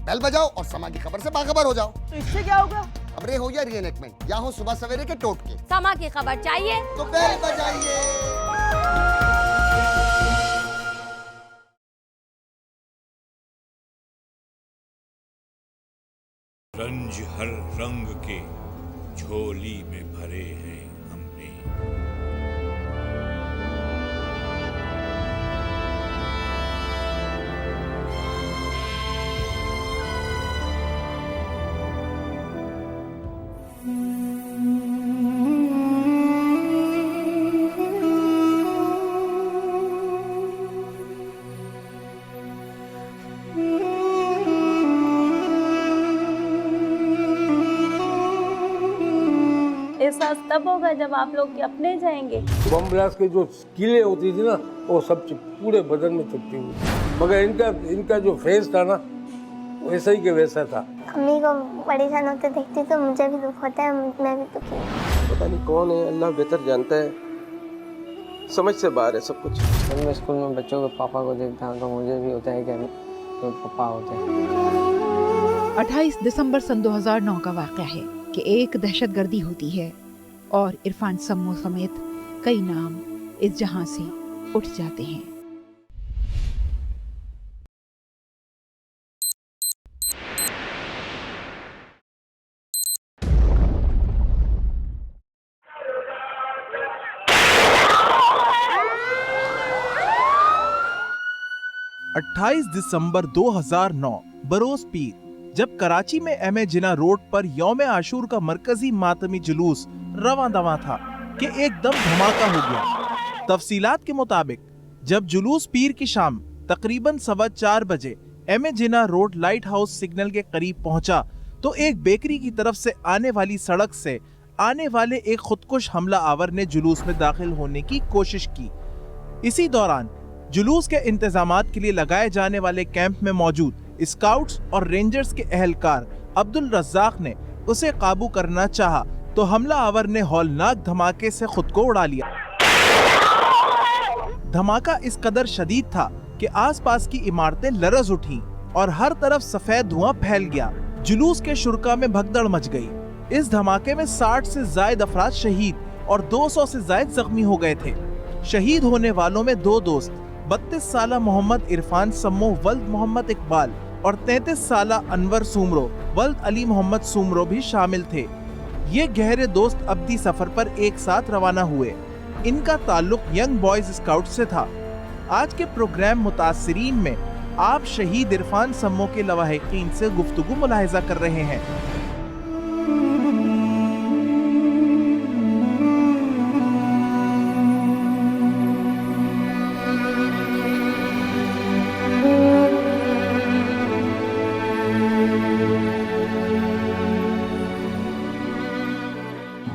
Bell बजाओ और समा की खबर से बाखबर हो जाओ। तो इससे क्या होगा? खबरें हो या रीएनेक्टमेंट या हो सुबह सवेरे के टोटके, समा की खबर चाहिए तो बेल बजाइए। रंज हर रंग के झोली में भरे हैं हमने। एहसास तब होगा जब आप लोग के अपने जाएंगे। बम ब्लास्ट की जो कीलें होती थी ना, वो सब पूरे बदन में चुभती हुई, मगर इनका जो फेस था ना, वैसा ही के वैसा था। अम्मी को परेशान होते देखती तो मुझे भी दुख होता है, मैं भी दुखी हूँ। पता नहीं कौन है, अल्लाह बेहतर जानता है, समझ से बाहर है सब कुछ। जब मैं स्कूल में बच्चों के पापा को देखता हूँ तो मुझे भी होता है कि तो पापा होते हैं। 28 दिसंबर सन 2009 का वाक़या है कि एक दहशतगर्दी होती है और इरफान सम्मो समेत कई नाम इस जहां से उठ जाते हैं। दिसंबर 2009 बरोज पीर, जब कराची में एम ए जिना रोड पर यौम आशूर का मरकजी मातमी जुलूस रवां दवां था कि एकदम धमाका हो गया। तफसीलात के मुताबिक जब जुलूस पीर की शाम तकरीबन 4:15 बजे M A Jinnah road lighthouse signal के करीब पहुंचा तो एक बेकरी की तरफ से आने वाली सड़क से आने वाले एक खुदकुश हमला आवर ने जुलूस में दाखिल होने की कोशिश की। इसी दौरान जुलूस के इंतजामात के लिए लगाए जाने वाले कैंप में मौजूद स्काउट्स और रेंजर्स के एहलकार अब्दुल रज़्ज़ाक ने उसे काबू करना चाहा तो हमला आवर ने हौलनाक धमाके से खुद को उड़ा लिया। धमाका इस कदर शदीद था कि आसपास की इमारतें लरज़ उठीं और हर तरफ सफेद धुआं फैल गया। जुलूस के शुरका में भगदड़ मच गई। इस धमाके में 60 से ज्यादा अफराद शहीद और 200 से ज्यादा जख्मी हो गए थे। शहीद होने वालों में 2 दोस्त 32 साला मोहम्मद इरफान सम्मो वल्द मोहम्मद इकबाल और 33 साला अनवर सूमरो वल्द अली मोहम्मद सूमरो भी शामिल थे। ये गहरे दोस्त अब्दी सफर पर एक साथ रवाना हुए। इनका ताल्लुक यंग बॉयज स्काउट से था। आज के प्रोग्राम मुतासिरीन में आप शहीद इरफान सम्मो के लवाहिकीन से गुफ्तगू मुलाहिजा कर रहे हैं।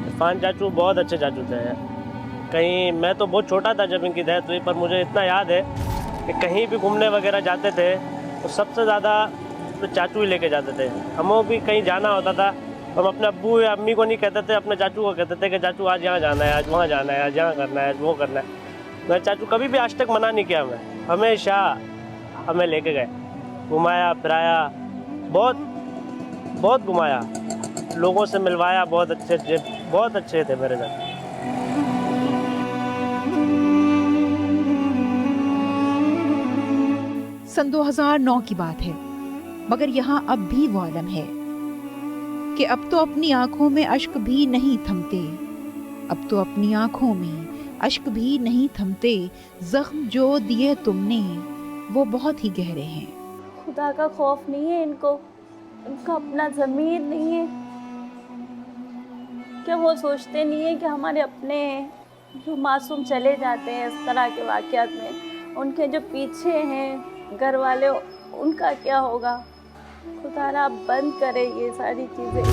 इरफान चाचू बहुत अच्छे चाचू थे। कहीं मैं तो बहुत छोटा था जब इनकी डेथ हुई, पर मुझे इतना याद है कि कहीं भी घूमने वगैरह जाते थे तो सबसे ज़्यादा तो चाचू ही लेके जाते थे। हमें भी कहीं जाना होता था, हम अपने अब्बू या अम्मी को नहीं कहते थे, अपने चाचू को कहते थे कि चाचू आज यहाँ जाना है, आज वहाँ जाना है, आज यहाँ करना है, आज वो करना है। मेरे चाचू कभी भी आज तक मना नहीं किया हमें, हमेशा हमें लेके गए, घुमाया फिराया, बहुत घुमाया, लोगों से मिलवाया। बहुत अच्छे थे मेरे चाचू। सन 2009 की बात है, मगर यहाँ अब भी वो आलम है कि अब तो अपनी आंखों में अश्क भी नहीं थमते, अब तो अपनी आंखों में अश्क भी नहीं थमते। जख्म जो दिए तुमने वो बहुत ही गहरे हैं। खुदा का खौफ नहीं है इनको, इनका अपना ज़मीर नहीं है। क्या वो सोचते नहीं है कि हमारे अपने जो मासूम चले जाते हैं इस तरह के वाक़यात में, उनके जो पीछे हैं घर वाले, उनका क्या होगा? खुदा आप बंद करें ये सारी चीज़ें।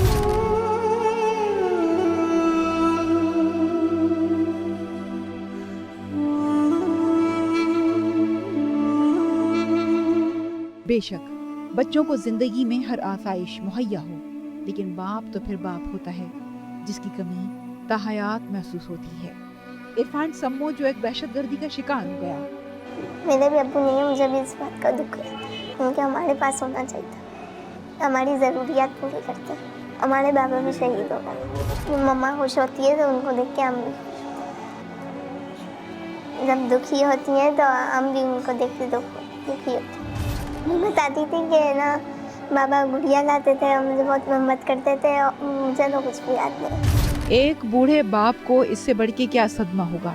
बेशक बच्चों को जिंदगी में हर आसाइश मुहैया हो, लेकिन बाप तो फिर बाप होता है जिसकी कमी ताहयात महसूस होती है। इरफान सम्मो जो एक दहशतगर्दी का शिकार हो गया। मेरे भी अब्बू नहीं है, मुझे भी इस बात का दुख है, क्योंकि हमारे पास होना चाहिए था। हमारी ज़रूरियात पूरी करते हैं। हमारे बाबा भी शहीद हो गए। मम्मा खुश होती है तो उनको देख के हम भी खुश होते हैं। जब दुखी होती हैं तो हम भी उनको देख के दुखी होते हैं। मैं बताती थी कि ना बाबा गुड़िया लाते थे और मुझे बहुत मोहब्बत करते थे और मुझे तो कुछ भी याद नहीं। एक बूढ़े बाप को इससे बढ़ के क्या सदमा होगा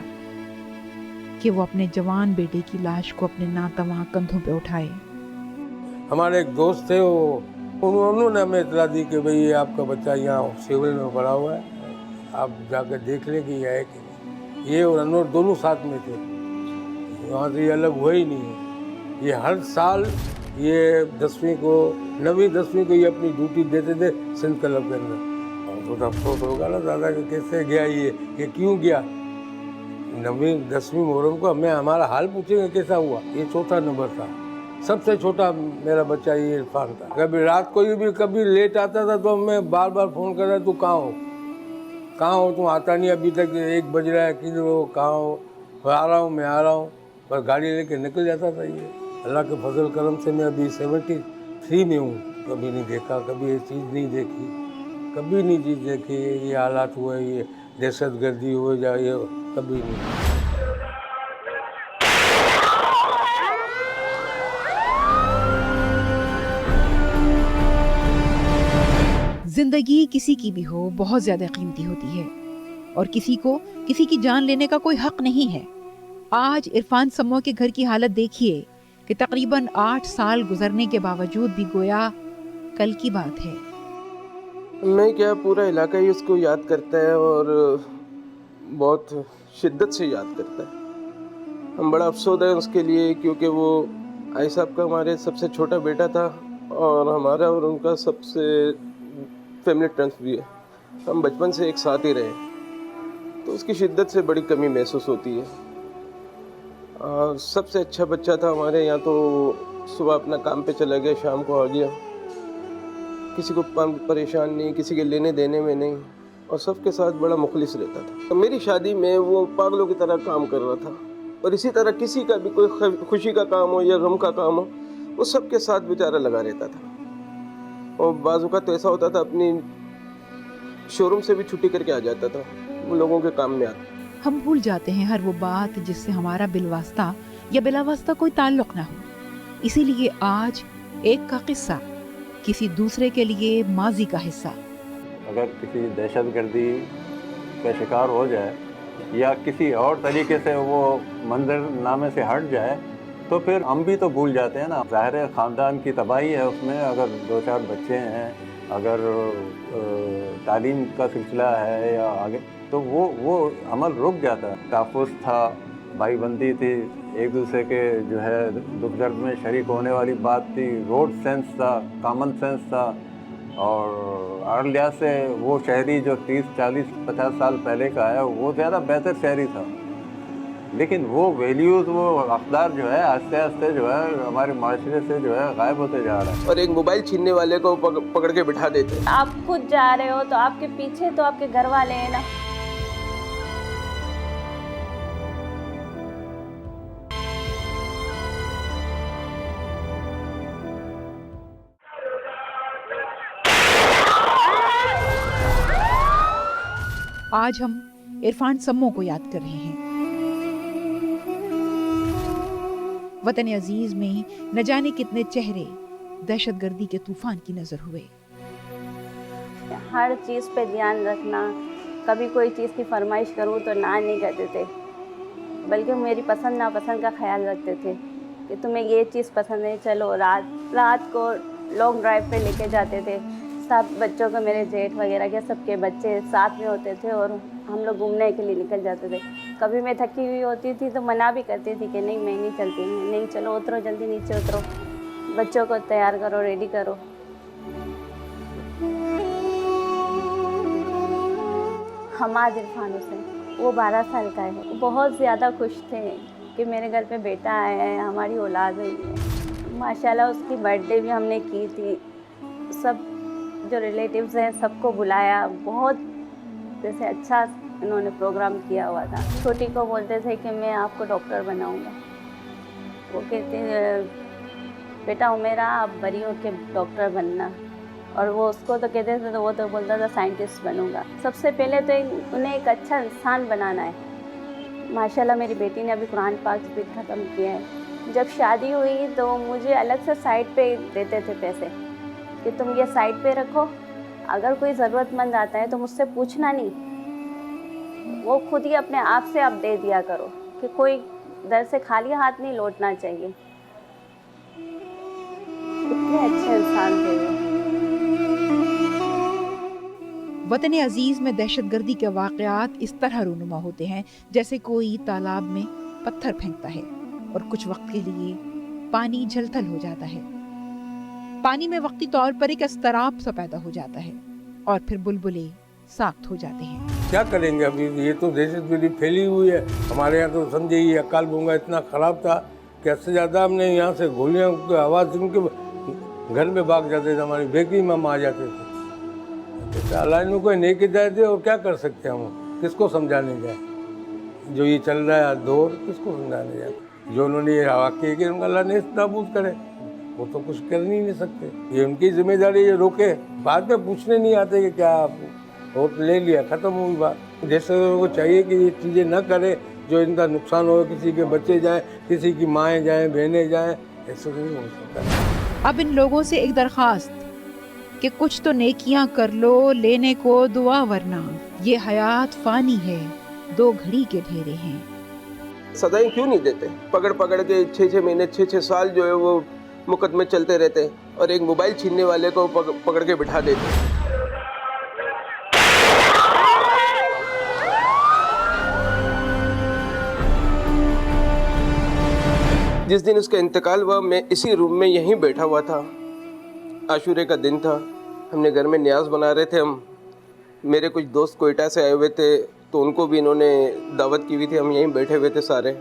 कि वो अपने जवान बेटे की लाश को अपने नातवा कंधों पे उठाए। हमारे एक दोस्त थे, वो उन्होंने हमें इतला दी कि भाई ये आपका बच्चा यहाँ सिविल में पड़ा हुआ है, आप जाकर देख लें कि यह है कि नहीं। ये और अनवर दोनों साथ में थे, वहाँ से ये अलग हुआ ही नहीं है। ये हर साल ये 10वीं को 9वीं 10वीं को ये अपनी ड्यूटी देते थे सिंध क्लब के अंदर। तो अफसोस होगा ना दादा कि कैसे गया ये क्यों गया। 9वीं 10वीं मुहर्रम को हमें हमारा हाल पूछेंगे कैसा हुआ। ये चौथा नंबर था, सबसे छोटा मेरा बच्चा ये इरफान था। कभी रात को भी कभी लेट आता था तो मैं बार बार फ़ोन कर रहा, तू कहाँ हो, तुम आता नहीं, अभी तक 1 बज रहा है, किधर हो, कहाँ हो। आ रहा हूँ, मैं आ रहा हूँ, पर गाड़ी लेके निकल जाता था ये। अल्लाह के फजल करम से मैं अभी 73 में हूँ। कभी नहीं देखा, कभी ये चीज़ नहीं देखी, कभी नहीं चीज़ देखी। ये हालात हुए, ये दहशतगर्दी हो जाए, ये कभी नहीं। जिंदगी किसी की भी हो बहुत ज्यादा कीमती होती है और किसी को किसी की जान लेने का कोई हक नहीं है। आज इरफान सम्मो के घर की हालत देखिए कि तकरीबन 8 साल गुजरने के बावजूद भी गोया कल की बात है। मैं क्या, पूरा इलाका ही उसको याद करता है और बहुत शिद्दत से याद करता है। हम बड़ा अफसोस है उसके लिए, क्योंकि वो आई साहब का हमारे सबसे छोटा बेटा था और हमारा और उनका सबसे फैमिली टर्म्स भी है। हम बचपन से एक साथ ही रहे, तो उसकी शिद्दत से बड़ी कमी महसूस होती है। सबसे अच्छा बच्चा था हमारे यहाँ, तो सुबह अपना काम पे चला गया, शाम को आ गया, किसी को परेशान नहीं, किसी के लेने देने में नहीं, और सबके साथ बड़ा मुखलिस रहता था। तो मेरी शादी में वो पागलों की तरह काम कर रहा था, और इसी तरह किसी का भी कोई खुशी का काम हो या गम का काम हो, वो सबके साथ बेचारा लगा रहता था। और बाजू का तो ऐसा होता था, अपनी शोरूम से भी छुट्टी करके आ जाता था, वो लोगों के काम में आता। हम भूल जाते हैं हर वो बात जिससे हमारा बिलवास्ता या बिलावास्ता कोई ताल्लुक ना हो। इसीलिए आज एक का किस्सा किसी दूसरे के लिए माजी का हिस्सा। अगर किसी दहशतगर्दी का शिकार हो जाए या किसी और तरीके से वो मंजरनामे से हट जाए तो फिर हम भी तो भूल जाते हैं ना। ज़ाहिर है ख़ानदान की तबाही है उसमें, अगर 2-4 बच्चे हैं, अगर तालीम का सिलसिला है या आगे, तो वो अमल रुक जाता है। तहफ़्फ़ुज़ था, भाईबंदी थी, एक दूसरे के जो है दुख दर्द में शरीक होने वाली बात थी, रोड सेंस था, कॉमन सेंस था। और हर लिहाज से वो शहरी जो 30, 40, 50 साल पहले का है वो ज़्यादा बेहतर शहरी था। लेकिन वो वैल्यूज़, वो अक़दार जो है आस्ते आस्ते जो है हमारे माशरे से जो है गायब होते जा रहा है। और एक मोबाइल छीनने वाले को पकड़ के बिठा देते। आप खुद जा रहे हो तो आपके पीछे तो आपके घर वाले हैं ना। आज हम इरफान सम्मो को याद कर रहे हैं। वतन अजीज में न जाने कितने चेहरे दहशतगर्दी के तूफान की नजर हुए। हर चीज़ पे ध्यान रखना, कभी कोई चीज़ की फरमाइश करूँ तो ना नहीं कहते थे, बल्कि मेरी पसंद नापसंद का ख्याल रखते थे कि तुम्हें ये चीज़ पसंद है, चलो। रात को लॉन्ग ड्राइव पे लेके जाते थे। सब बच्चों को, मेरे जेठ वगैरह के सबके बच्चे साथ में होते थे और हम लोग घूमने के लिए निकल जाते थे। कभी मैं थकी हुई होती थी तो मना भी करती थी कि नहीं मैं नहीं चलती, नहीं चलो उतरो, जल्दी नीचे उतरो, बच्चों को तैयार करो, रेडी करो। हमाद इरफान हुसैन, वो 12 साल का है। बहुत ज़्यादा खुश थे कि मेरे घर पे बेटा आया है, हमारी औलाद हुई है। माशाल्लाह उसकी बर्थडे भी हमने की थी। सब जो रिलेटिव्स हैं सबको बुलाया, बहुत जैसे अच्छा इन्होंने प्रोग्राम किया हुआ था। छोटी को बोलते थे कि मैं आपको डॉक्टर बनाऊंगा। वो कहते बेटा उमेरा आप बड़ी हो के डॉक्टर बनना। और वो उसको तो कहते थे, तो वो तो बोलता था साइंटिस्ट बनूंगा। सबसे पहले तो उन्हें एक अच्छा इंसान बनाना है। माशाल्लाह मेरी बेटी ने अभी कुरान पाक भी ख़त्म किया है। जब शादी हुई तो मुझे अलग से साइड पे देते थे पैसे कि तुम ये साइड पे रखो, अगर कोई ज़रूरतमंद आता है तो मुझसे पूछना नहीं, वो खुद ही अपने आप से आप दे दिया करो, कि कोई दर से खाली हाथ नहीं लौटना चाहिए। कितने अच्छे इंसान थे वो। वतन अजीज में दहशतगर्दी के वाक़यात इस तरह रूनुमा होते हैं जैसे कोई तालाब में पत्थर फेंकता है और कुछ वक्त के लिए पानी झलथल हो जाता है। पानी में वक्ती तौर पर एक एस्तराब सा पैदा हो जाता है और फिर बुलबुले साख्त हो जाते हैं। क्या करेंगे अभी, ये तो दहशतगर्दी फैली हुई है हमारे यहाँ। तो समझे ये अकाल बोंगा इतना ख़राब था कि इससे ज़्यादा हमने यहाँ से गोलियाँ की आवाज़ सुन के घर में भाग जाते थे, हमारी बेकरी में हम आ जाते थे। अल्लाह ने कोई नेक हिदायत दे और क्या कर सकते हैं हम, किसको समझाने जाए। जो ये चल रहा है दौर, किसको समझाने जाए। जो उन्होंने ये वाक़े कि उनका अल्लाह ने नाबूद करे, वो तो कुछ कर नहीं सकते। ये उनकी जिम्मेदारी, ये रोके। बाद में पूछने नहीं आते कि क्या वोट ले लिया, ख़त्म हुई बात। जैसे को चाहिए कि ये चीज़ें न करे जो इनका नुकसान हो, किसी के बच्चे जाएँ, किसी की माएँ जाएँ, बहनें जाएँ, ऐसा नहीं हो सकता। अब इन लोगों से एक दरख्वास्त कि कुछ तो नेकियां कर लो, लेने को दुआ, वरना ये हयात फानी है, 2 घड़ी के ढेरे हैं। सदाएं क्यों नहीं देते? पकड़ पकड़ के 6-6 महीने 6-6 साल जो है वो मुकदमे चलते रहते और एक मोबाइल छीनने वाले को पकड़ के बिठा देते। जिस दिन उसका इंतकाल हुआ, मैं इसी रूम में यहीं बैठा हुआ था। आशूरे का दिन था, हमने घर में न्याज बना रहे थे। हम मेरे कुछ दोस्त कोयटा से आए हुए थे, तो उनको भी इन्होंने दावत की हुई थी। हम यहीं बैठे हुए थे सारे,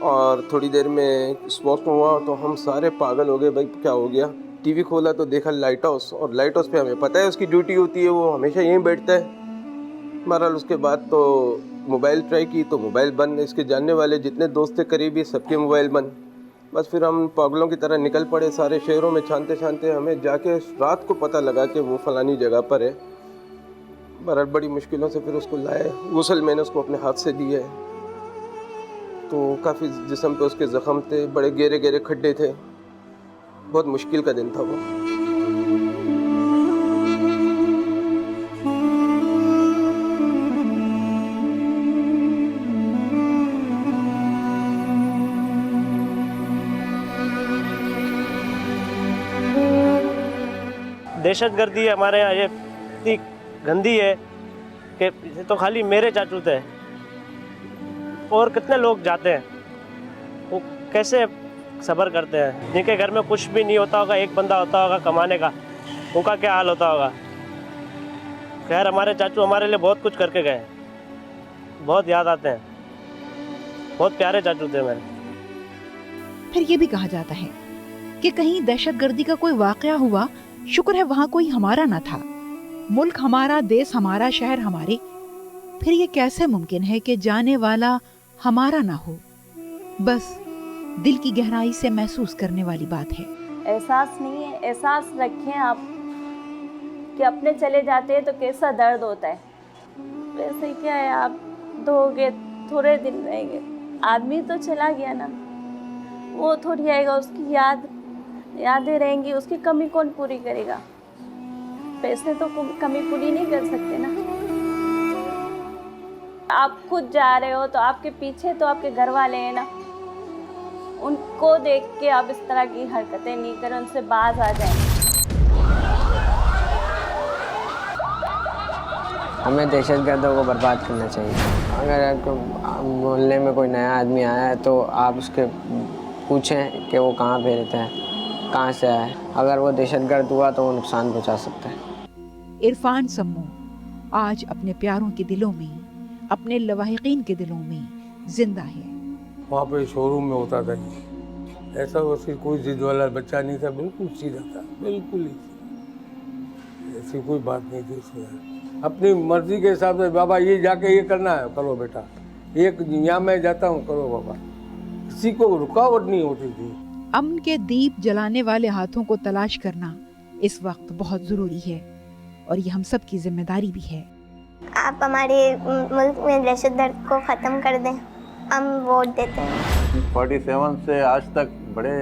और थोड़ी देर में स्पॉट हुआ तो हम सारे पागल हो गए। भाई क्या हो गया? टीवी खोला तो देखा लाइट हाउस, और लाइट हाउस पे हमें पता है उसकी ड्यूटी होती है, वो हमेशा यहीं बैठता है। बहरहाल उसके बाद तो मोबाइल ट्राई की तो मोबाइल बंद। इसके जानने वाले जितने दोस्त थे करीबी, सबके मोबाइल बंद। बस फिर हम पागलों की तरह निकल पड़े सारे शहरों में छानते छानते। हमें जाके रात को पता लगा कि वो फलानी जगह पर है। बहरहाल बड़ी मुश्किलों से फिर उसको लाए। गुस्ल मैंने उसको अपने हाथ से दिया है, तो काफ़ी जिस्म पे उसके ज़ख्म थे, बड़े गहरे गहरे खड्डे थे। बहुत मुश्किल का दिन था वो। दहशतगर्दी हमारे यहाँ ये इतनी गंदी है कि तो खाली मेरे चाचू थे, और कितने लोग जाते हैं, वो कैसे सब्र करते हैं। जिनके घर में कुछ भी नहीं होता होगा, एक बंदा होता होगा कमाने का, उनका क्या हाल होता होगा। खैर हमारे चाचू हमारे लिए बहुत कुछ करके गए, बहुत याद आते हैं। बहुत प्यारे चाचू थे मेरे। फिर ये भी कहा जाता है कि कहीं दहशतगर्दी का कोई वाकया हुआ, शुक्र है वहाँ कोई हमारा ना था। मुल्क हमारा, देश हमारा, शहर हमारे। फिर ये कैसे मुमकिन है कि जाने वाला हमारा ना हो? बस दिल की गहराई से महसूस करने वाली बात है। एहसास नहीं है, एहसास रखें आप कि अपने चले जाते हैं तो कैसा दर्द होता है। वैसे क्या है, आप दोगे, थोड़े दिन रहेंगे, आदमी तो चला गया ना, वो थोड़ी आएगा, उसकी यादें रहेंगी, उसकी कमी कौन पूरी करेगा? पैसे तो कमी पूरी नहीं कर सकते ना। आप खुद जा रहे हो तो आपके पीछे तो आपके घर वाले हैं ना, उनको देख के आप इस तरह की हरकतें नहीं करें, उनसे बाज आ जाएं। हमें दहशतगर्दों को बर्बाद करना चाहिए। अगर मोहल्ले में कोई नया आदमी आया है तो आप उसके पूछें कि वो कहाँ पे रहता है, कहाँ से आया है। अगर वो दहशतगर्द हुआ तो वो नुकसान पहुँचा सकता है। इरफान सम्मू आज अपने प्यारों के दिलों में, अपने लवाहिकीन के दिलों में जिंदा है। वहाँ पे शोरूम में होता था जी, ऐसा उसकी कोई जिद वाला बच्चा नहीं था, बिल्कुल सीधा था, बिल्कुल ही। ऐसी कोई बात नहीं थी उसमें। अपनी मर्जी के हिसाब से, बाबा ये जाके ये करना है, करो बेटा, एक यहाँ मैं जाता हूँ, करो बाबा। किसी को रुकावट नहीं होती थी। अमन के दीप जलाने वाले हाथों को तलाश करना इस वक्त बहुत ज़रूरी है और ये हम सब की जिम्मेदारी भी है। आप हमारे मुल्क में दहशतगर्द को ख़त्म कर दें, हम वोट देते हैं। 47 से आज तक बड़े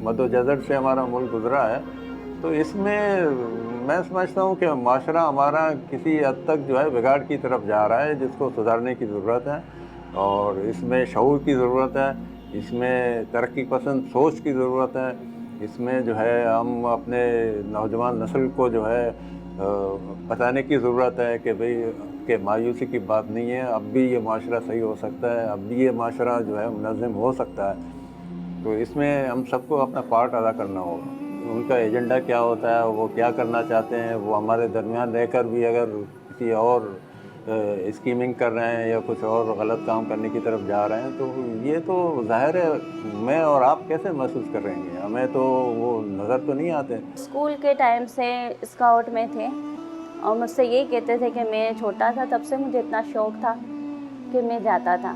मद्दोजहद से हमारा मुल्क गुजरा है, तो इसमें मैं समझता हूँ कि माशरा हमारा किसी हद तक जो है बिगाड़ की तरफ जा रहा है, जिसको सुधारने की ज़रूरत है और इसमें शऊर की ज़रूरत है, इसमें तरक्की पसंद सोच की ज़रूरत है, इसमें जो है हम अपने नौजवान नस्ल को जो है बताने की ज़रूरत है कि भाई कि मायूसी की बात नहीं है, अब भी ये माशरा सही हो सकता है, अब भी ये माशरा जो है मुनज़्ज़म हो सकता है। तो इसमें हम सबको अपना पार्ट अदा करना होगा। उनका एजेंडा क्या होता है, वो क्या करना चाहते हैं, वो हमारे दरमियान रहकर भी अगर किसी और स्कीमिंग कर रहे हैं या कुछ और गलत काम करने की तरफ जा रहे हैं, तो ये तो ज़ाहिर है मैं और आप कैसे महसूस कर रहे हैं, हमें तो वो नज़र तो नहीं आते। स्कूल के टाइम से स्काउट में थे और मुझसे यही कहते थे कि मैं छोटा था तब से मुझे इतना शौक़ था कि मैं जाता था।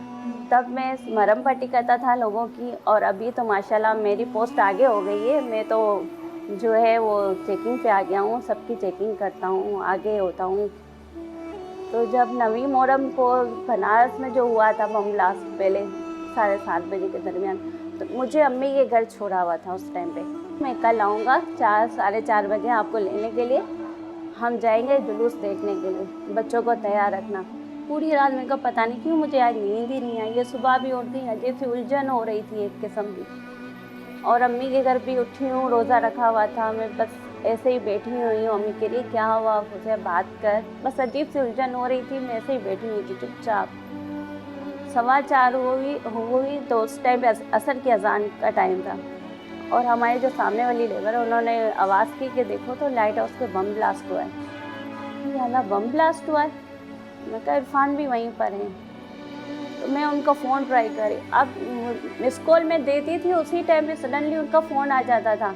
तब मैं मरहम पट्टी करता था लोगों की, और अभी तो माशाल्लाह मेरी पोस्ट आगे हो गई है, मैं तो जो है वो चेकिंग पे आ गया हूँ, सबकी चेकिंग करता हूँ, आगे होता हूँ। तो जब 9वीं मुहर्रम को बनारस में जो हुआ था बम ब्लास्ट, पहले 7:30 बजे के दरमियान, तो मुझे अम्मी के घर छोड़ा हुआ था उस टाइम पे। मैं कल आऊँगा 4 साढ़े 4 बजे आपको लेने के लिए, हम जाएंगे जुलूस देखने के लिए, बच्चों को तैयार रखना। पूरी रात मेरे को पता नहीं क्यों मुझे आज नींद ही नहीं आई, ये सुबह भी उठती अजीब सी उलझन हो रही थी एक किस्म की, और अम्मी के घर भी उठी हूँ, रोज़ा रखा हुआ था, मैं बस ऐसे ही बैठी हुई हूँ। अम्मी के लिए क्या हुआ मुझे बात कर, बस अजीब सी उलझन हो रही थी, मैं ऐसे ही बैठी हुई थी चुपचाप। 4:15 हुई तो उस टाइम पे असर की अजान का टाइम था, और हमारे जो सामने वाली लेबर है उन्होंने आवाज़ की कि देखो तो लाइट हाउस पे बम ब्लास्ट हुआ है। अल्लाह बम ब्लास्ट हुआ है, मैं कहा इरफान भी वहीं पर हैं, तो मैं उनका फ़ोन ट्राई करी, अब मिस कॉल में देती थी, उसी टाइम पे सडनली उनका फ़ोन आ जाता था।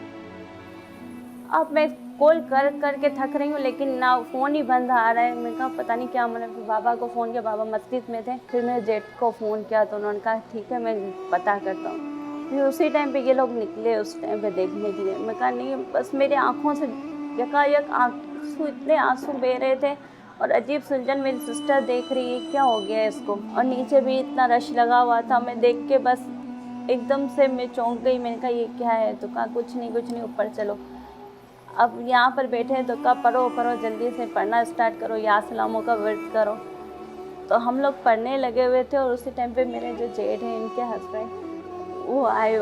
अब मैं कॉल कर के थक रही हूँ, लेकिन ना फ़ोन ही बंद आ रहा है। मैं कहा पता नहीं क्या, मैंने बाबा को फ़ोन किया, बाबा मस्जिद में थे, फिर मैंने जेठ को फ़ोन किया तो उन्होंने कहा ठीक है मैं पता करता हूँ। फिर उसी टाइम पे ये लोग निकले उस टाइम पे देखने के लिए। मैं कहा नहीं, बस मेरी आँखों से यकायक आंसू, इतने आंसू बह रहे थे, और अजीब सुलझन मेरी सिस्टर देख रही है क्या हो गया है इसको, और नीचे भी इतना रश लगा हुआ था। मैं देख के बस एकदम से मैं चौंक गई, मैंने कहा ये क्या है, तो कहा कुछ नहीं ऊपर चलो। अब यहाँ पर बैठे हैं तो कहा पढ़ो जल्दी से पढ़ना स्टार्ट करो, या सलामों का वर्द करो। तो हम लोग पढ़ने लगे हुए थे, और उसी टाइम पे मेरे जो जेठ हैं इनके हस्बैंड वो आए।